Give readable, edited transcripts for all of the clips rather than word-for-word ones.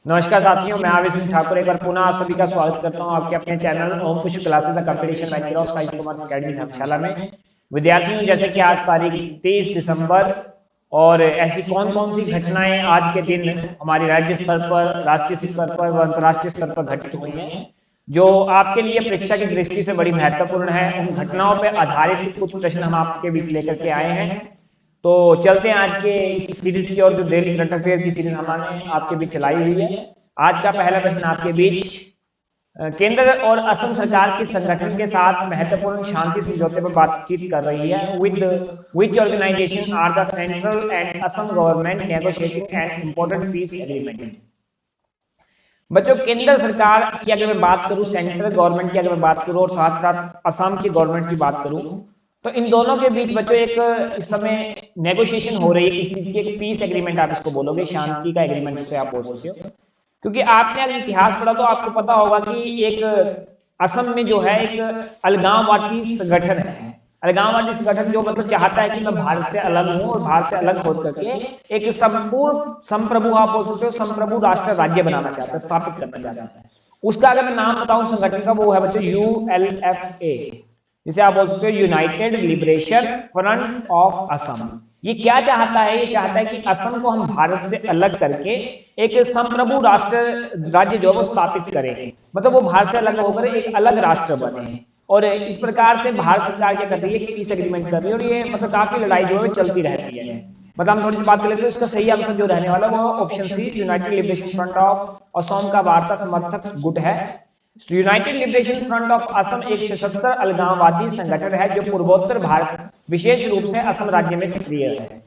नमस्कार साथियों, मैं आविश सिंह ठाकुर एक बार पुनः आप सभी का स्वागत करता हूं आपके अपने channel Om Pushp classes the competition bachelor of science commerce academy Dharamshala में। विद्यार्थियों, जैसे कि आज तारीख 23 दिसंबर और ऐसी कौन कौन सी घटनाएं आज के दिन हमारे राज्य स्तर पर, राष्ट्रीय स्तर पर व अंतर्राष्ट्रीय स्तर पर घटित हुई हैं जो आपके लिए परीक्षा की दृष्टि से बड़ी महत्वपूर्ण है, उन घटनाओं पर आधारित कुछ प्रश्न हम आपके बीच लेकर के आए हैं। तो चलते हैं आज के इस सीरीज की और जो डेली करंट अफेयर की सीरीज हमने आपके बीच चलाई हुई है। आज का पहला प्रश्न आपके बीच, केंद्र और असम सरकार के संगठन के साथ महत्वपूर्ण शांति समझौते पर बातचीत कर रही है। With which organisation are the central and Assam government negotiating an important peace agreement. बच्चों, केंद्र सरकार की अगर मैं बात करूं, सेंट्रल गवर्नमेंट की अगर मैं बात करूं और साथ साथ असम की गवर्नमेंट की बात करूं, तो इन दोनों के बीच बच्चों एक इस समय नेगोशिएशन हो रही है। इस चीज की एक पीस एग्रीमेंट आप इसको बोलोगे, शांति का एग्रीमेंट जिसे आप बोल सकते हो। क्योंकि आपने अगर इतिहास पढ़ा तो आपको पता होगा कि एक असम में जो है एक अलगाववादी संगठन है। अलगाववादी संगठन जो मतलब चाहता है कि मैं भारत से अलग हूं और भारत से अलग होकर करके एक संपूर्ण संप्रभु, आप बोल सकते हो संप्रभु राष्ट्र राज्य बनाना चाहता है, स्थापित करना चाहता है। उसका अगर मैं नाम बताऊं संगठन का, वो है बच्चों ULFA, जिसे आप बोल सकते हो United Liberation Front of Assam. ये क्या चाहता है? ये चाहता है कि असम को हम भारत से अलग करके एक संप्रभु राष्ट्र राज्य जो है वो स्थापित करें, मतलब वो भारत से अलग होकर एक अलग राष्ट्र बने। और इस प्रकार से भारत सरकार क्या कर रही है कि पीस एग्रीमेंट कर रही है, और ये मतलब काफी लड़ाई जो है चलती रहती है। मतलब हम थोड़ी सी बात कर लेते हैं, इसका सही आंसर जो रहने वाला वो option C, United Liberation Front of Assam का वार्ता समर्थक गुट है। United Liberation Front of Assam एक सशस्त्र अलगाववादी संगठन है जो पूर्वोत्तर भारत, विशेष रूप से असम राज्य में सक्रिय है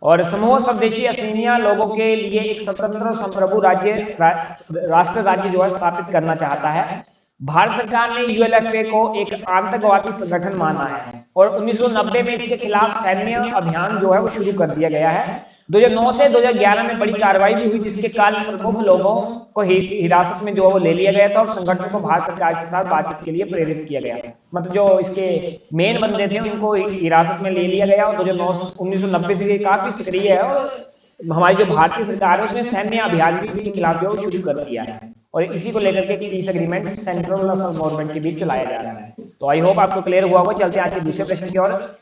और समूह स्वदेशी असमिया लोगों के लिए एक स्वतंत्र संप्रभु राष्ट्र राज्य जो है स्थापित करना चाहता है। भारत सरकार ने ULFA को एक आतंकवादी संगठन माना है और 1990 में इसके खिलाफ सैन्य अभियान जो है वो शुरू कर दिया गया है। 2009 से 2011 में बड़ी कार्रवाई भी हुई, जिसके कारण प्रमुख लोगों को हिरासत में जो है वो ले लिया गया था और संगठन को भारत सरकार के साथ बातचीत के लिए प्रेरित किया गया। मतलब जो इसके मेन बंदे थे उनको हिरासत में ले लिया गया और 1990 से काफी सक्रिय है और हमारी जो भारतीय सरकार है उसने सैन्य अभियान भी इनके खिलाफ जो शुरू कर दिया है और इसी को लेकर के पीस एग्रीमेंट सेंट्रल और असम गवर्नमेंट के बीच चलाया जा रहा है। तो आई होप आपको क्लियर हुआ होगा। चलते हैं आज के दूसरे प्रश्न की ओर।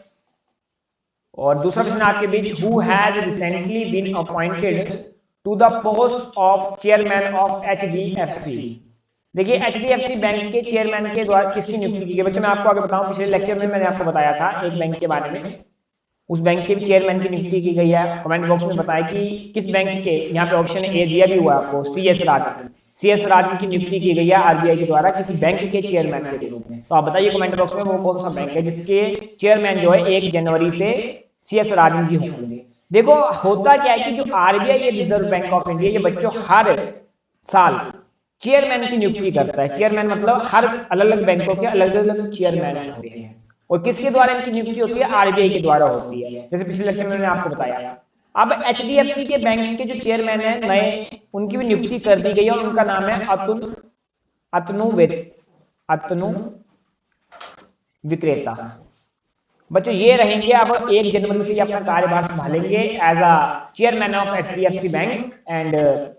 और दूसरा प्रश्न आपके बीच, who has recently been appointed to the post of chairman of HDFC। देखिए, HDFC बैंक के चेयरमैन के द्वारा किसकी नियुक्ति की गई? बच्चों मैं आपको आगे बताऊं, पिछले लेक्चर में मैंने आपको बताया था एक बैंक के बारे में, उस बैंक के भी चेयरमैन की नियुक्ति की गई है। कमेंट बॉक्स में बताया कि किस बैंक के, यहाँ पे ऑप्शन ए दिया भी हुआ आपको, CS राजन। CS राजन की नियुक्ति की गई है RBI के द्वारा किसी बैंक के चेयरमैन के रूप में। तो आप बताइए कमेंट बॉक्स में वो कौन सा बैंक है जिसके चेयरमैन जो है 1 जनवरी से CS राजन जी होंगे। देखो होता क्या है कि जो RBI ये रिजर्व बैंक ऑफ इंडिया, ये बच्चों हर साल चेयरमैन की नियुक्ति करता है। चेयरमैन मतलब हर अलग अलग बैंकों के अलग अलग चेयरमैन होते हैं और किसके द्वारा इनकी नियुक्ति होती है? RBI के द्वारा होती है, जैसे पिछले लेक्चर में मैंने आपको बताया। अब HDFC के बैंक के जो चेयरमैन है नए, उनकी भी नियुक्ति कर दी गई है और उनका नाम है अतनु विक्रेता। बच्चों ये रहेंगे, अब 1 जनवरी से ये अपना कार्यभार संभालेंगे as a chairman of HDFC bank. And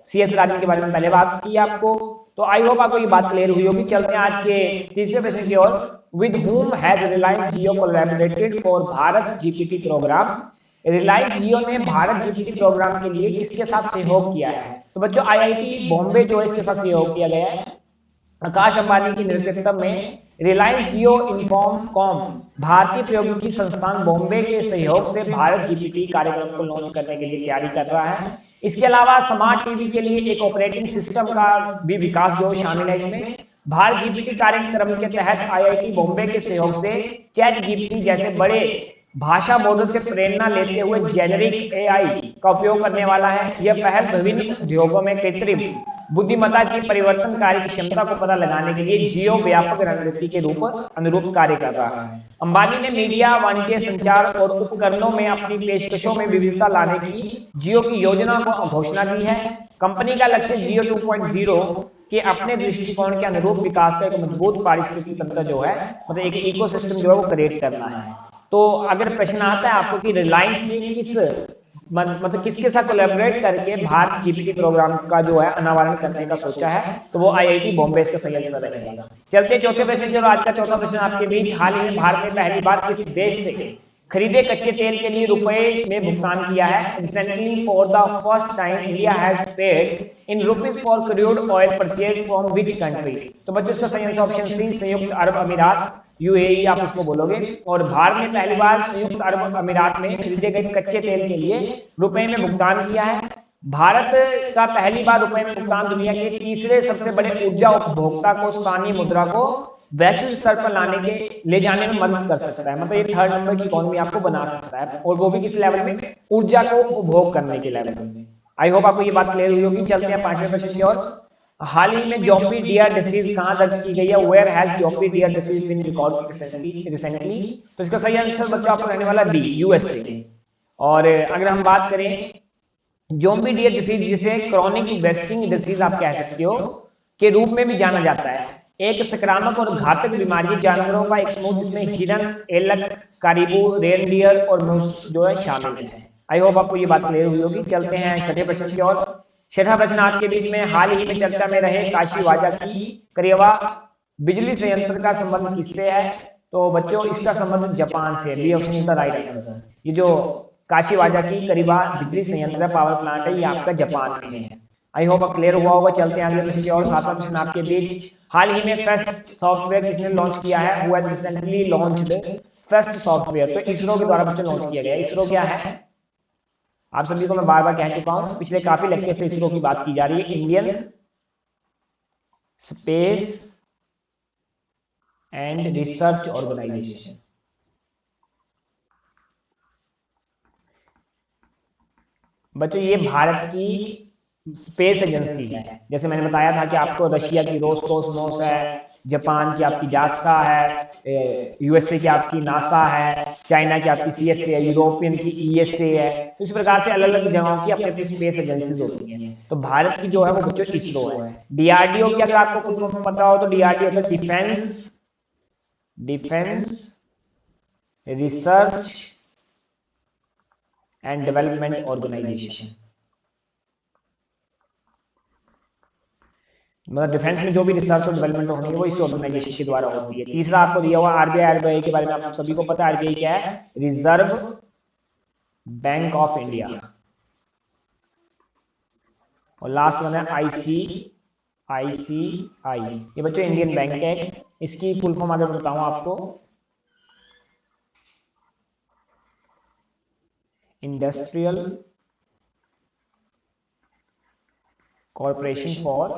CS Rajan के बारे में पहले बात की आपको, तो आई होप आपको ये बात क्लियर हुई होगी। चलते हैं आज के तीसरे प्रश्न की ओर। With whom has Reliance Jio collaborated for Bharat GPT programme. Reliance Jio ने भारत GPT प्रोग्राम के लिए किसके साथ सहयोग किया है? तो बच्चों IIT बॉम्बे जो है इसके साथ सहयोग किया गया है। आकाश अंबानी के नेतृत्व में रिलायंस जियो इन्फॉर्मकॉम भारतीय प्रौद्योगिकी संस्थान बॉम्बे के सहयोग से भारत GPT कार्यक्रम को लॉन्च करने के लिए तैयारी कर रहा है। इसके अलावा स्मार्ट टीवी के लिए एक ऑपरेटिंग सिस्टम का भी विकास जो शामिल है इसमें। भारत GPT कार्यक्रम के तहत IIT बॉम्बे के सहयोग से ChatGPT जैसे बड़े भाषा मॉडल से प्रेरणा लेते हुए जेनेरिक AI का उपयोग करने वाला है। यह पहल विभिन्न उद्योगों में कृत्रिम बुद्धिमत्ता की परिवर्तनकारी क्षमता को पता लगाने के लिए जियो व्यापक रणनीति के अनुरूप कार्य कर रहा है। अंबानी ने मीडिया, वाणिज्य, संचार और उपकरणों में अपनी पेशकशों में विविधता लाने की जियो की योजना को घोषणा की है। कंपनी का लक्ष्य जियो 2.0 के अपने दृष्टिकोण के अनुरूप विकास का एक मजबूत पारिस्थितिकी तंत्र जो है, मतलब एक इकोसिस्टम जो है वो क्रिएट करना है। तो अगर प्रश्न आता है आपको कि रिलायंस ने किस मतलब किसके साथ कोलैबोरेट करके भारत जीपीटी प्रोग्राम का जो है अनावरण करने का सोचा है, तो वो आईआईटी बॉम्बे इसका सही आंसर रहेगा। चलते चौथे प्रश्न की ओर। आज का चौथा प्रश्न आपके बीच, हाल ही में भारत ने पहली बार किस देश से खरीदे कच्चे तेल के लिए रुपए में भुगतान किया है? Recently for the first time India has paid in rupees for crude oil purchase from which country? तो बच्चों इसका सही आंसर ऑप्शन सी, संयुक्त अरब अमीरात, यूएई आप इसको बोलोगे। और भारत ने पहली बार संयुक्त अरब अमीरात में खरीदे गए कच्चे तेल के लिए रुपए में भुगतान किया है। भारत का पहली बार रुपए में भुगतान दुनिया के तीसरे सबसे बड़े ऊर्जा उपभोक्ता को स्थानीय मुद्रा को वैश्विक स्तर पर लाने के ले जाने में मदद कर सकता है। मतलब ये थर्ड नंबर की इकोनॉमी आपको बना सकता है, और वो भी किस लेवल में? ऊर्जा को उपभोग करने के लेवल में। आई होप आपको ये बात क्लियर हुई होगी। चलते हैं पांचवें प्रश्न की ओर। हाल ही में जोम्बी डियर डिसीज कहां दर्ज की गई है? Where has zombie deer disease been recorded recently? तो इसका सही आंसर बच्चों आपको रहने वाला बी, यूएसए। और अगर हम बात करें जोम्बी डियर डिसीज, जिसे क्रॉनिक वेस्टिंग डिसीज आप कह सकते हो के रूप में भी जाना जाता है, एक संक्रामक और घातक बीमारी जानवरों का एक समूह जिसमें हिरन, एलक, कारीबू, रेनडियर और मूस जो है शामिल है। आई होप आपको ये बात क्लियर हुई होगी। चलते हैं छठे प्रश्न की ओर। छठा प्रश्न आपके बीच में, हाल ही में चर्चा में रहे काशीवाजा की करियवा बिजली संयंत्र का संबंध किससे है? तो बच्चों इसका संबंध जापान से। B option is the right answer. ये जो काशीवाजा की करीबा बिजली संयंत्र पावर प्लांट है, ये आपका जापान में है। आई होप अब क्लियर हुआ होगा। चलते हैं अगले प्रश्न की ओर। सातवां प्रश्न आपके बीच, हाल ही में फेस्ट सॉफ्टवेयर किसने लॉन्च किया है? Who has recently launched fest software? तो इसरो के द्वारा बच्चों लॉन्च किया गया। इसरो क्या है? आप सभी को मैं बार बार कह चुका हूं, पिछले काफी लेक्चर से इसरो की बात की जा रही है। Indian Space and Research Organisation. बच्चों ये भारत की स्पेस एजेंसी है। जैसे मैंने बताया था कि आपको रशिया की रोसकोसमोस है, जापान की आपकी जाक्सा है, यूएसए की आपकी नासा है, चाइना की आपकी सीएसए है, यूरोपियन की ईएसए है। तो इस प्रकार से अलग अलग जगहों की अपनी अपनी स्पेस एजेंसीज होती हैं। तो भारत की जो है वो बच्चों इसरो है। डीआरडीओ की अगर आपको फुल फॉर्म पता हो तो डीआरडीओ होता है defence research and development organisation. मतलब डिफेंस में जो भी रिसर्च और डेवलपमेंट होनी है वो इस ऑर्गेनाइजेशन के द्वारा होती है। तीसरा आपको दिया हुआ आरबीआई। आरबीआई के बारे में आप सभी को पता है, आरबीआई क्या है? Reserve bank of India. और लास्ट वन है आईसीआई। ये बच्चों इंडियन बैंक है। इसकी फुल फॉर्म अगर बताऊं आपको, industrial corporation for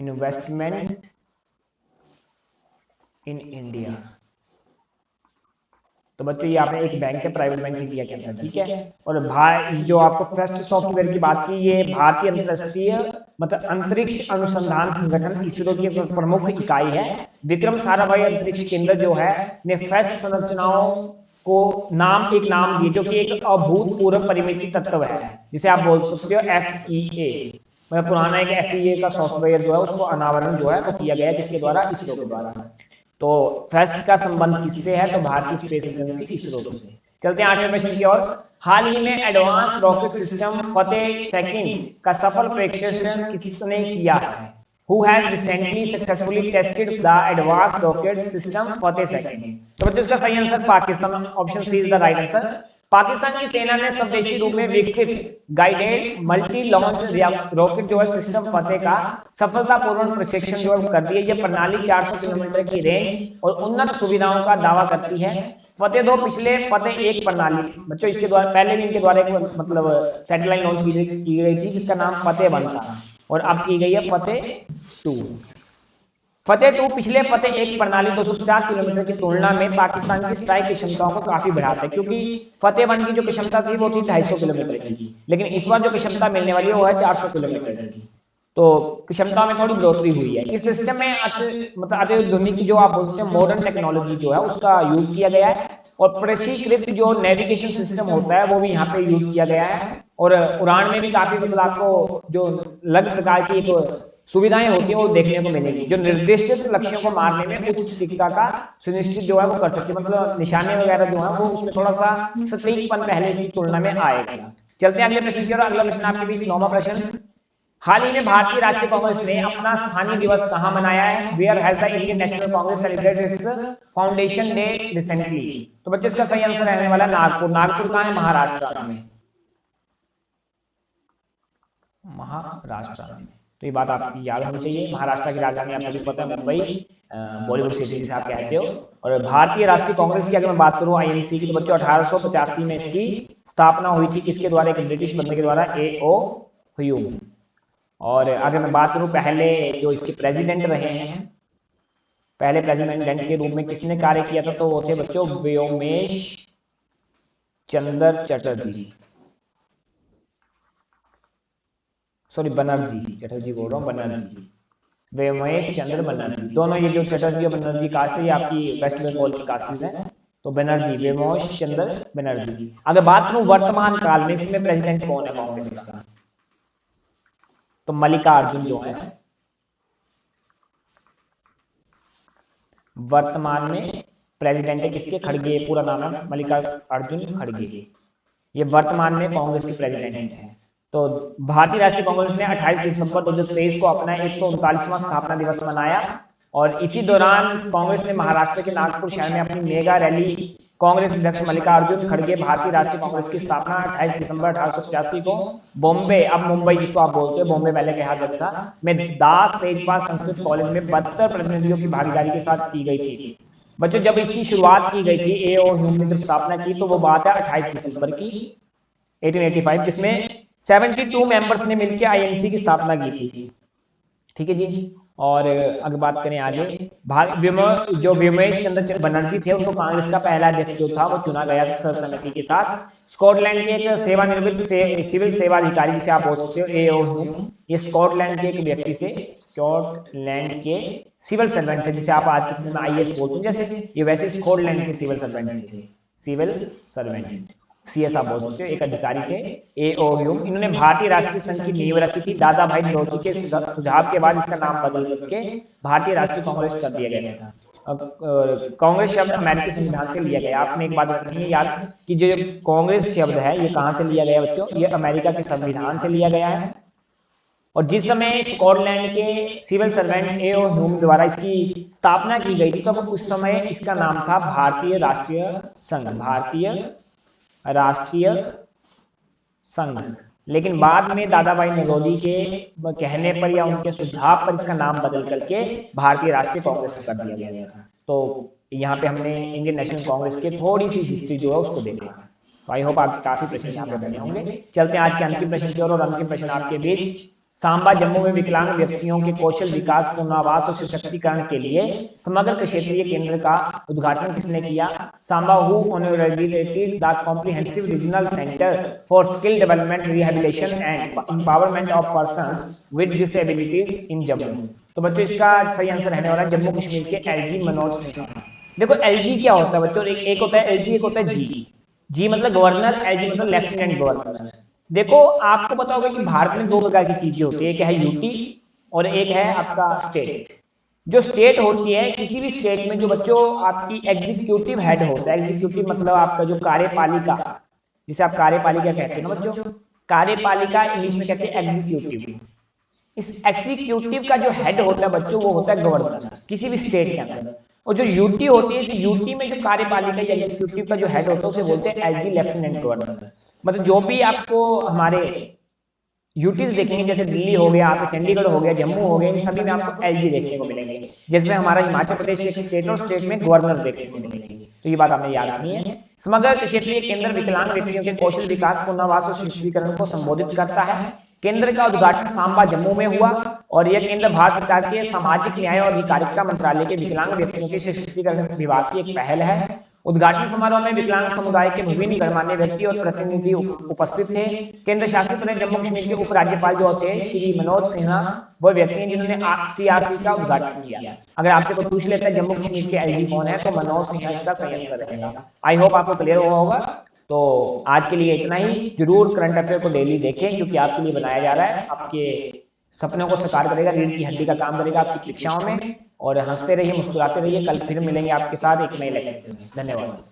investment in India. तो बच्चों ये आपने एक बैंक है, प्राइवेट बैंक इंडिया के अंदर, ठीक है। और जो आपको फेस्ट सॉफ्टवेयर की बात की, ये भारतीय अंतरराष्ट्रीय मतलब अंतरिक्ष अनुसंधान संगठन इसरो की प्रमुख इकाई है। विक्रम साराभाई अंतरिक्ष केंद्र जो है ने फेस्ट संरचनाओं को एक नाम दिए, जो कि एक अभूतपूर्व परिमिति तत्व है, जिसे आप बोल सकते हो FEA। मतलब पुराना एक FEA का सॉफ्टवेयर जो है उसको अनावरण जो है वो किया गया, किसके द्वारा? इसरो के द्वारा। तो फेस्ट का संबंध किससे है? तो भारतीय स्पेस एजेंसी इसरो से। चलते हैं आठवें प्रश्न की ओर। हाल ही में एडवांस रॉकेट सिस्टम फतेह सेकंड का सफल परीक्षण किसने किया है? Who has recently successfully tested the advanced rocket system Fateh second? तो बच्चों इसका सही answer Pakistan, option C is the right answer. Pakistan की सेना ने स्वदेशी रूप में विकसित गाइडेड मल्टी लॉन्च रॉकेट जो है सिस्टम फतेह का सफलतापूर्वक प्रशिक्षण जो है कर दिया। यह प्रणाली 400 किलोमीटर की रेंज और उन्नत सुविधाओं का दावा करती है। फतेह 2 पिछले फतेह 1 प्रणाली बच्चों इसके द्वारा पहले भी इनके द्वारा एक मतलब सैटेलाइट लॉन्च की गई थी जिसका नाम फतेह 1 था, और अब की गई है फतेह 2। फतेह 2 पिछले फतेह 1 प्रणाली 250 किलोमीटर की तुलना में पाकिस्तान की स्ट्राइक की क्षमताओं को काफी बढ़ाता है, क्योंकि फतेह 1 की जो क्षमता थी वो थी 250 किलोमीटर की, लेकिन इस बार जो क्षमता मिलने वाली है वो है 400 किलोमीटर की। तो क्षमता में थोड़ी बढ़ोतरी हुई है। इस सिस्टम में अत्याधुनिक जो आप बोल सकते हैं मॉडर्न टेक्नोलॉजी जो है उसका यूज किया गया है, और प्रशिक्षित जो नेविगेशन सिस्टम होता है वो भी यहाँ पे यूज किया गया है। और उड़ान में भी काफी मतलब आपको जो अलग प्रकार की एक सुविधाएं होती हैं वो देखने को मिलेगी। जो निर्दिष्ट लक्ष्यों को मारने में उच्च सटीकता का सुनिश्चित जो है वो कर सकती है, मतलब निशाने वगैरह जो है वो उसमें थोड़ा सा सटीकपन पहले की तुलना में आएगा। चलते हैं अगले प्रश्न की ओर। अगला प्रश्न आपके बीच 9वां प्रश्न, हाल ही में भारतीय राष्ट्रीय कांग्रेस ने अपना स्थानीय दिवस कहां मनाया है? Where has the Indian National Congress celebrated its foundation day recently? तो बच्चों इसका सही आंसर रहने वाला नागपुर। नागपुर कहां है? महाराष्ट्र में, महाराष्ट्र में। तो ये बात आपकी याद होनी चाहिए। महाराष्ट्र की राजधानी आप सभी को पता है मुंबई, बॉलीवुड सिटी जिसे आप कहते हो। और भारतीय राष्ट्रीय कांग्रेस की अगर मैं बात करूं आईएनसी की, तो बच्चों 1885 में इसकी स्थापना हुई थी। किसके द्वारा? एक ब्रिटिश बंदे के द्वारा, A.O. ह्यूम। और अगर मैं बात करूं पहले जो इसके प्रेसिडेंट रहे हैं, पहले प्रेसिडेंट के रूप में किसने कार्य किया था? तो वो थे बच्चों व्योमेश चंद्र चटर्जी, सॉरी बनर्जी, चटर्जी बोल रहा हूँ, बनर्जी, व्योमेश चंद्र बनर्जी। दोनों ये जो चटर्जी और बनर्जी कास्ट है ये आपकी वेस्ट बंगाल की कास्ट है। तो बनर्जी, व्योमेश चंद्र बनर्जी। अगर बात करूं वर्तमान काल में इसमें प्रेसिडेंट कौन है कांग्रेस का? तो मल्लिकार्जुन जो है वर्तमान में प्रेसिडेंट है किसके? खड़गे, पूरा नाम है मल्लिकार्जुन खड़गे। ये वर्तमान में कांग्रेस के प्रेसिडेंट है। तो भारतीय राष्ट्रीय कांग्रेस ने 28 दिसंबर 2023 को अपना 139वां स्थापना दिवस मनाया। और इसी दौरान कांग्रेस ने महाराष्ट्र के नागपुर शहर में अपनी मेगा रैली कांग्रेस अध्यक्ष मल्लिकार्जुन खड़गे भारतीय राष्ट्रीय कांग्रेस की स्थापना 28 दिसंबर 1885 को बॉम्बे, अब मुंबई जिसको आप बोलते हो, बॉम्बे पहले कहा जाता था, में दास तेजपाल संस्कृत कॉलेज में 72 प्रतिनिधियों की भागीदारी के साथ की गई थी। बच्चों जब इसकी शुरुआत की गई थी, A.O. ह्यूम ने जब स्थापना की, तो वो बात है 28 दिसंबर की 1885, जिसमें 72 मेंबर्स ने मिलकर आईएनसी की स्थापना की थी। ठीक है जी। और अगर बात करें आगे, जो व्योमेश चंद्र बनर्जी थे उनको कांग्रेस का पहला अध्यक्ष जो था वो चुना गया था सर्वसम्मति के साथ। स्कॉटलैंड के एक सेवानिवृत्त सिविल सेवा अधिकारी जिसे आप बोल सकते हो A.O. ह्यूम, ये स्कॉटलैंड के एक व्यक्ति से, स्कॉटलैंड के सिविल सर्वेंट थे जिसे आप आज के समय में IAS बोलते हैं, जैसे ये वैसे स्कॉटलैंड के सिविल सर्वेंट थे, सिविल सर्वेंट, CS आप बोल सकते हो, एक अधिकारी थे A.O. ह्यूम। इन्होंने भारतीय राष्ट्रीय संघ की नींव रखी थी। दादा भाई नौरोजी के सुझाव के बाद इसका नाम बदल करके भारतीय राष्ट्रीय कांग्रेस कर दिया गया था। कांग्रेस शब्द अमेरिकी संविधान से लिया गया। आपने एक बात रखनी है याद कि जो कांग्रेस शब्द है ये कहां से लिया गया बच्चों? ये अमेरिका के संविधान से लिया गया है। और जिस समय स्कॉटलैंड के सिविल सर्वेंट A.O. ह्यूम द्वारा इसकी स्थापना की गई थी, तो उस समय इसका नाम था भारतीय राष्ट्रीय संघ, भारतीय राष्ट्रीय संघ। लेकिन बाद में दादा भाई नौरोजी के कहने पर या उनके सुझाव पर इसका नाम बदल करके भारतीय राष्ट्रीय कांग्रेस कर दिया गया था। तो यहाँ पे हमने इंडियन नेशनल कांग्रेस के थोड़ी सी हिस्ट्री जो है उसको देखा। तो आई होप आपके काफी प्रश्न यहाँ पे बने होंगे। चलते हैं आज के अंतिम प्रश्न की ओर। और अंतिम प्रश्न आपके बीच, सांबा जम्मू में विकलांग व्यक्तियों के कौशल विकास, पुनर्वास और सशक्तिकरण के लिए समग्र क्षेत्रीय केंद्र का उद्घाटन किसने किया? Samba who inaugurated the comprehensive regional centre for skill development, rehabilitation and empowerment of persons with disabilities in Jammu. तो बच्चों इसका सही आंसर रहने वाला है जम्मू कश्मीर के LG मनोज सिन्हा। देखो LG क्या होता है बच्चों? एक होता है LG, एक होता है जी मतलब गवर्नर, LG मतलब लेफ्टिनेंट गवर्नर। देखो आपको पता होगा कि भारत में 2 प्रकार की चीजें होती है, एक है यूटी और एक है आपका स्टेट। जो स्टेट होती है, किसी भी स्टेट में जो बच्चों आपकी एग्जीक्यूटिव हेड होता है, एग्जीक्यूटिव मतलब आपका जो कार्यपालिका, जिसे आप कार्यपालिका कहते हैं ना बच्चों, कार्यपालिका इंग्लिश में कहते हैं एग्जीक्यूटिव। इस एग्जीक्यूटिव का जो हेड होता है बच्चों वो होता है गवर्नर किसी भी स्टेट के अंदर। और जो यूटी होती है, इस यूटी में जो कार्यपालिका या एग्जीक्यूटिव का जो हेड होता है उसे बोलते हैं LG लेफ्टिनेंट गवर्नर। मतलब जो भी आपको हमारे यूटीज देखेंगे, जैसे दिल्ली हो गया, आपका चंडीगढ़ हो गया, जम्मू हो गया, इन सभी में आपको LG देखने को मिलेंगे। जैसे हमारा हिमाचल प्रदेश एक स्टेट और स्टेट में गवर्नर देखने को मिलेंगे। तो ये बात आपने याद रखनी है। समग्र क्षेत्रीय केंद्र विकलांग व्यक्तियों के कौशल विकास, पुनर्वास और सशक्तिकरण को संबोधित करता है। केंद्र का उद्घाटन सांबा जम्मू में हुआ और यह केंद्र भारत सरकार के सामाजिक न्याय और अधिकारिता मंत्रालय के विकलांग व्यक्तियों के सशक्तिकरण विभाग की एक पहल है। उद्घाटन समारोह में विकलांग समुदाय के विभिन्न गणमान्य व्यक्ति और प्रतिनिधि उपस्थित थे। केंद्र शासित प्रदेश जम्मू कश्मीर के उपराज्यपाल जो थे श्री मनोज सिन्हा, वो व्यक्ति हैं जिन्होंने CRC का उद्घाटन किया। अगर आपसे कोई पूछ लेता है जम्मू कश्मीर के LG कौन है, तो मनोज सिन्हा इसका सही आंसर रहेगा। आई होप आपको क्लियर हुआ होगा। तो आज के लिए इतना ही। जरूर करंट अफेयर को डेली देखें क्योंकि आपके लिए बनाया जा रहा है, आपके सपनों को साकार करेगा, रीढ़ की हड्डी का काम करेगा आपकी परीक्षाओं में। और हंसते रहिए, मुस्कुराते रहिए। कल फिर मिलेंगे आपके साथ एक नए लेक्चर में। धन्यवाद।